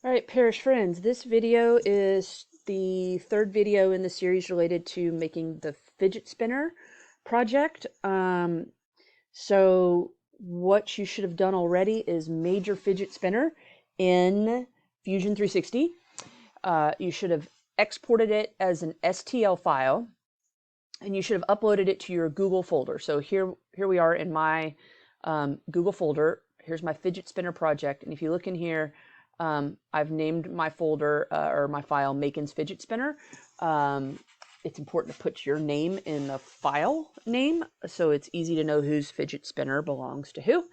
All right, parish friends, this video is the third video in the series related to making the fidget spinner project. So what you should have done already is made your fidget spinner in Fusion 360. You should have exported it as an STL file, and you should have uploaded it to your Google folder. So here we are in my Google folder. Here's my fidget spinner project, and if you look in here, I've named my folder or my file Makin's Fidget Spinner. It's important to put your name in the file name so it's easy to know whose fidget spinner belongs to who.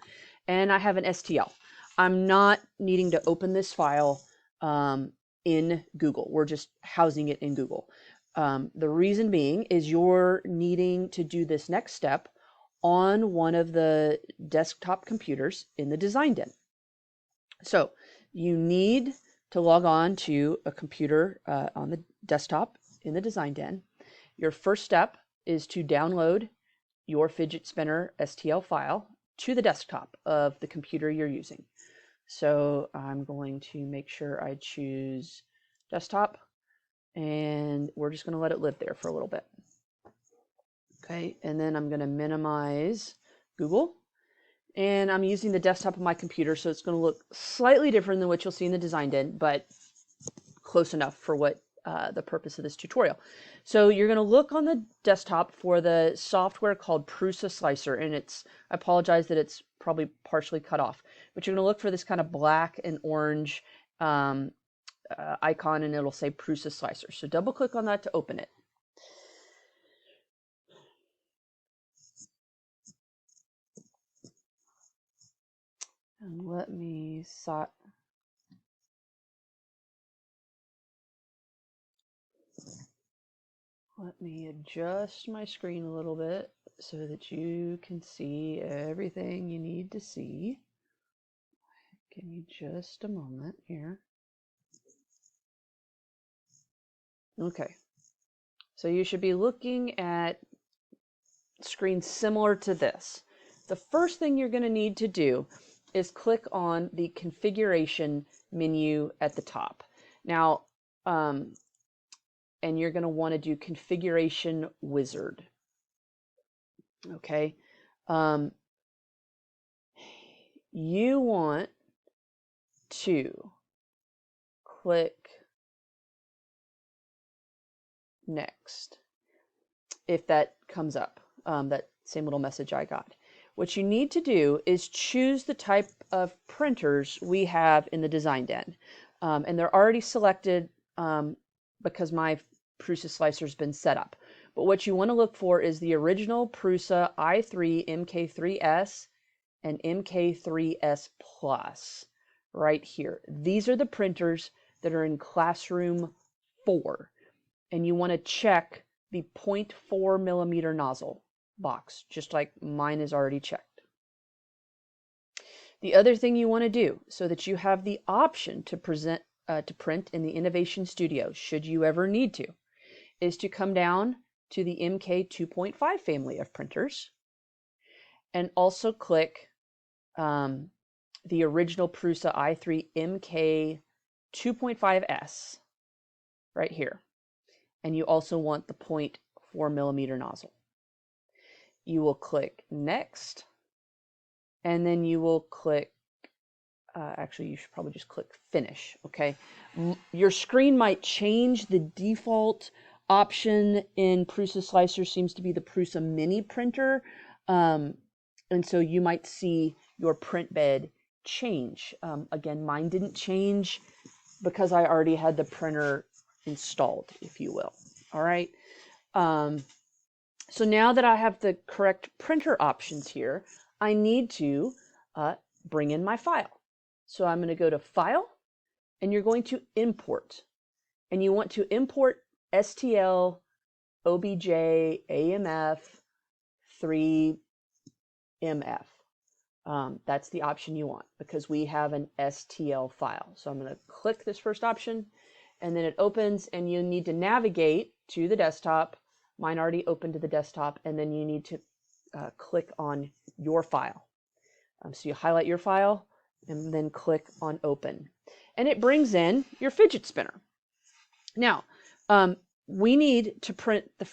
And I have an STL. I'm not needing to open this file in Google. We're just housing it in Google. The reason being is you're needing to do this next step on one of the desktop computers in the design den. So you need to log on to a computer on the desktop in the design den. Your first step is to download your fidget spinner STL file to the desktop of the computer you're using. So I'm going to make sure I choose desktop, and we're just going to let it live there for a little bit. Okay, and then I'm going to minimize Google. And I'm using the desktop of my computer, so it's going to look slightly different than what you'll see in the design den, but close enough for what the purpose of this tutorial. So you're going to look on the desktop for the software called Prusa Slicer, and I apologize that it's probably partially cut off, but you're going to look for this kind of black and orange icon, and it'll say Prusa Slicer. So double click on that to open it. And let me adjust my screen a little bit so that you can see everything you need to see. Give me just a moment here. Okay, so you should be looking at screens similar to this. The first thing you're going to need to do is click on the configuration menu at the top. Now, and you're going to want to do configuration wizard. Okay. You want to click next if that comes up, that same little message I got. What you need to do is choose the type of printers we have in the design den. And they're already selected because my Prusa slicer has been set up. But what you want to look for is the original Prusa i3 MK3S and MK3S Plus right here. These are the printers that are in classroom 4. And you want to check the 0.4 millimeter nozzle box, just like mine is already checked. The other thing you want to do so that you have the option to print in the Innovation Studio, should you ever need to, is to come down to the MK 2.5 family of printers and also click the original Prusa i3 MK 2.5S right here. And you also want the 0.4 millimeter nozzle. You will click next, and then you will click, actually you should probably just click finish, okay? Your screen might change. The default option in Prusa Slicer seems to be the Prusa Mini printer, and so you might see your print bed change. Again, mine didn't change because I already had the printer installed, if you will. All right. So now that I have the correct printer options here, I need to bring in my file. So I'm going to go to File, and you're going to Import. And you want to import STL OBJ AMF 3MF. That's the option you want because we have an STL file. So I'm going to click this first option, and then it opens, and you need to navigate to the desktop. Mine already opened to the desktop, and then you need to click on your file. So you highlight your file and then click on Open. and it brings in your fidget spinner. Now, we need to print the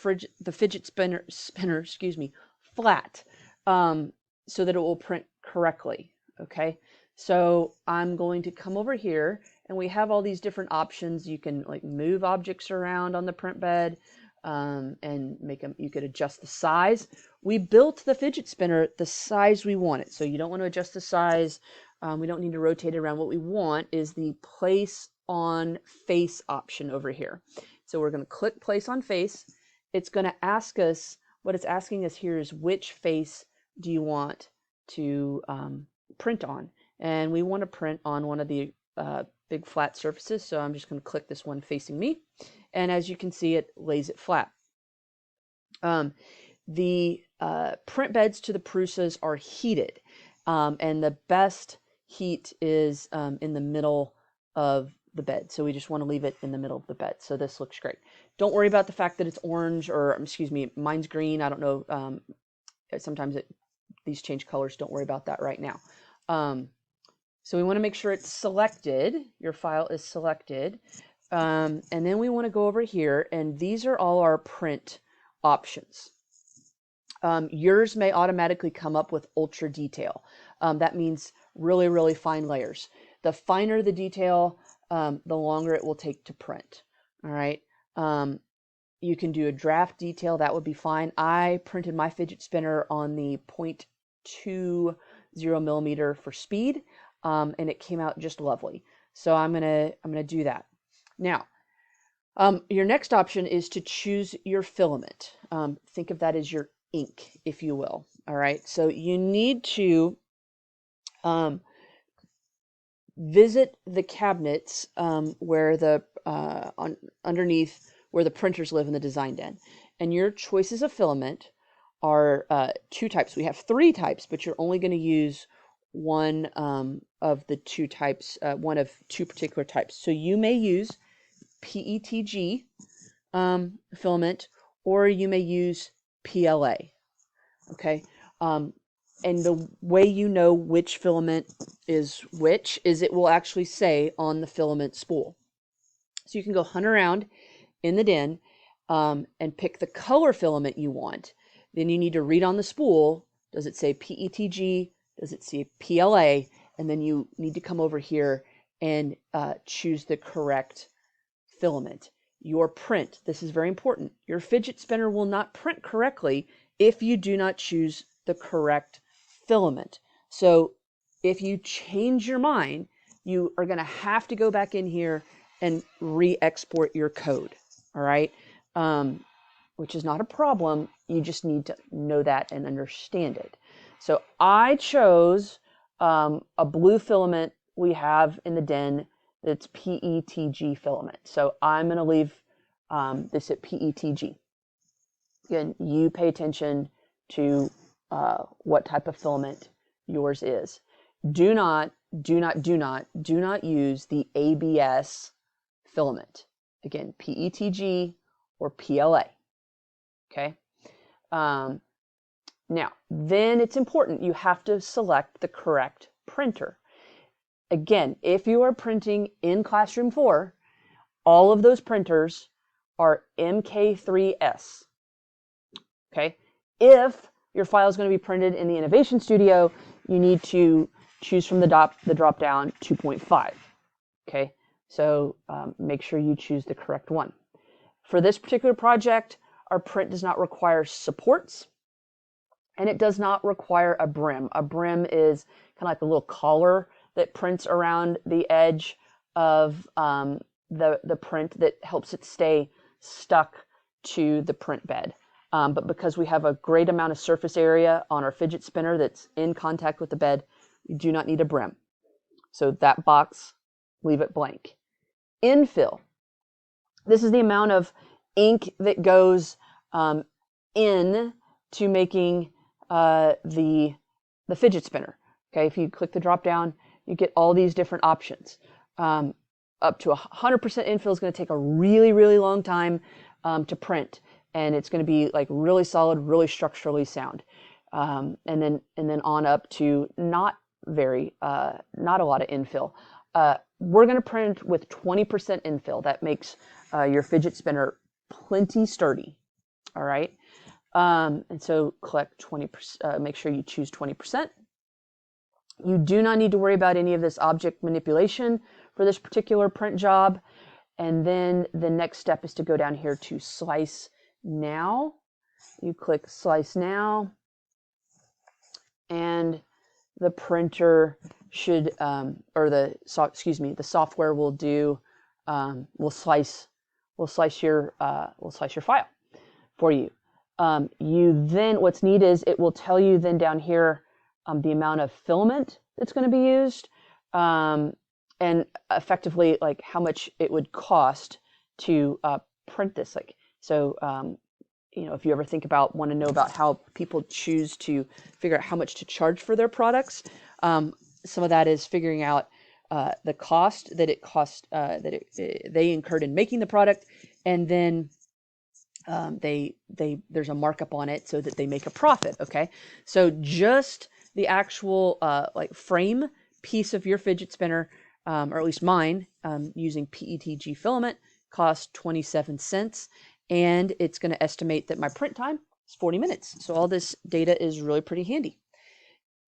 fidget spinner, flat, so that it will print correctly. Okay, so I'm going to come over here, and we have all these different options. You can like move objects around on the print bed, and make them. You could adjust the size. We built the fidget spinner the size we want it, so you don't want to adjust the size. We don't need to rotate it around. What we want is the place on face option over here. So we're going to click place on face. It's going to ask us, what it's asking us here is which face do you want to print on? And we want to print on one of the big flat surfaces. So I'm just going to click this one facing me. And as you can see, it lays it flat. The print beds to the Prusas are heated. And the best heat is in the middle of the bed. So we just want to leave it in the middle of the bed. So this looks great. Don't worry about the fact that it's orange, or excuse me, mine's green. I don't know. Sometimes these change colors. Don't worry about that right now. So we want to make sure it's selected. Your file is selected. And then we want to go over here, and these are all our print options. Yours may automatically come up with ultra detail. That means really, really fine layers. The finer the detail, the longer it will take to print. All right. You can do a draft detail. That would be fine. I printed my fidget spinner on the 0.20 millimeter for speed, and it came out just lovely. So I'm gonna do that. Now, your next option is to choose your filament. Think of that as your ink, if you will. All right. So you need to visit the cabinets where the underneath where the printers live in the design den, and your choices of filament are two types. We have three types, but you're only going to use one of the two types, one of two particular types. So you may use PETG filament, or you may use PLA. Okay. And the way you know which filament is which is it will actually say on the filament spool. So you can go hunt around in the den and pick the color filament you want. Then you need to read on the spool. Does it say PETG? Does it say PLA? And then you need to come over here and choose the correct filament. Your print, this is very important. Your fidget spinner will not print correctly if you do not choose the correct filament. So if you change your mind, you are going to have to go back in here and re-export your code. All right. Which is not a problem. You just need to know that and understand it. So I chose a blue filament we have in the den that's PETG filament. So I'm going to leave this at PETG. Again, you pay attention to what type of filament yours is. Do not use the ABS filament. Again, PETG or PLA. Okay. Now, then it's important. You have to select the correct printer. Again, if you are printing in Classroom 4, all of those printers are MK3S. Okay. If your file is going to be printed in the Innovation Studio, you need to choose from the drop down 2.5. Okay. So make sure you choose the correct one. For this particular project, our print does not require supports, and it does not require a brim. A brim is kind of like a little collar that prints around the edge of the print that helps it stay stuck to the print bed. But because we have a great amount of surface area on our fidget spinner that's in contact with the bed, we do not need a brim. So that box, leave it blank. Infill. This is the amount of ink that goes in to making the fidget spinner. Okay, if you click the drop down, you get all these different options. Up to 100% infill is going to take a really, really long time to print, and it's going to be like really solid, really structurally sound. And then on up to not a lot of infill. we're going to print with 20% infill. That makes your fidget spinner plenty sturdy. All right. And so click 20%, make sure you choose 20%. You do not need to worry about any of this object manipulation for this particular print job. And then the next step is to go down here to Slice Now. You click Slice Now, and the printer should, the software will do, will slice your file for you. You then, what's neat is it will tell you then down here the amount of filament that's going to be used, and effectively like how much it would cost to print this. Like, so if you ever want to know about how people choose to figure out how much to charge for their products, some of that is figuring out the cost that it cost they incurred in making the product, and then there's a markup on it so that they make a profit. Okay, so just the actual like frame piece of your fidget spinner, or at least mine, using PETG filament, cost 27 cents. And it's going to estimate that my print time is 40 minutes. So all this data is really pretty handy.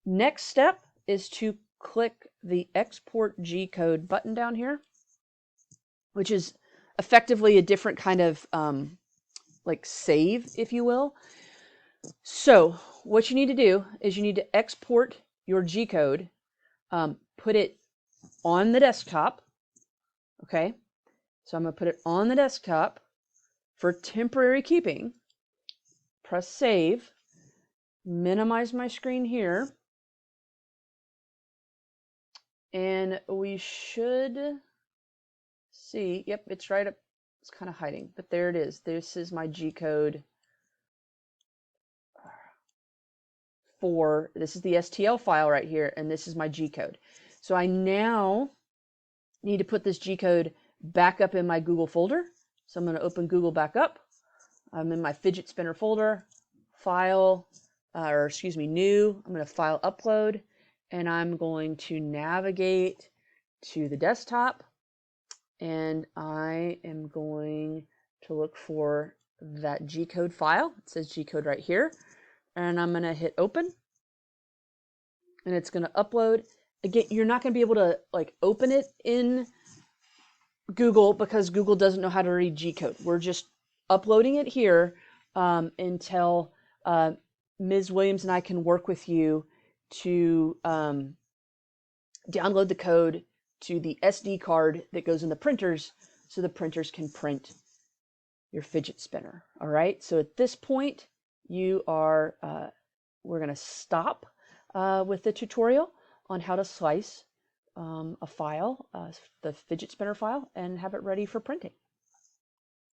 Next step is to click the Export G-code button down here, which is effectively a different kind of like save, if you will. So what you need to do is you need to export your G-code, put it on the desktop. Okay, so I'm going to put it on the desktop for temporary keeping. Press save, minimize my screen here, and we should see, yep, it's right up, it's kind of hiding, but there it is. This is my G-code this is the STL file right here, and this is my G-code. So I now need to put this G-code back up in my Google folder. So I'm going to open Google back up. I'm in my fidget spinner folder, file, new. I'm going to file upload, and I'm going to navigate to the desktop, and I am going to look for that G-code file. It says G-code right here, and I'm going to hit open, and it's going to upload. Again, you're not going to be able to like open it in Google because Google doesn't know how to read G-code. We're just uploading it here until Ms. Williams and I can work with you to download the code to the SD card that goes in the printers so the printers can print your fidget spinner. All right, so at this point we're going to stop with the tutorial on how to slice a file, the fidget spinner file, and have it ready for printing.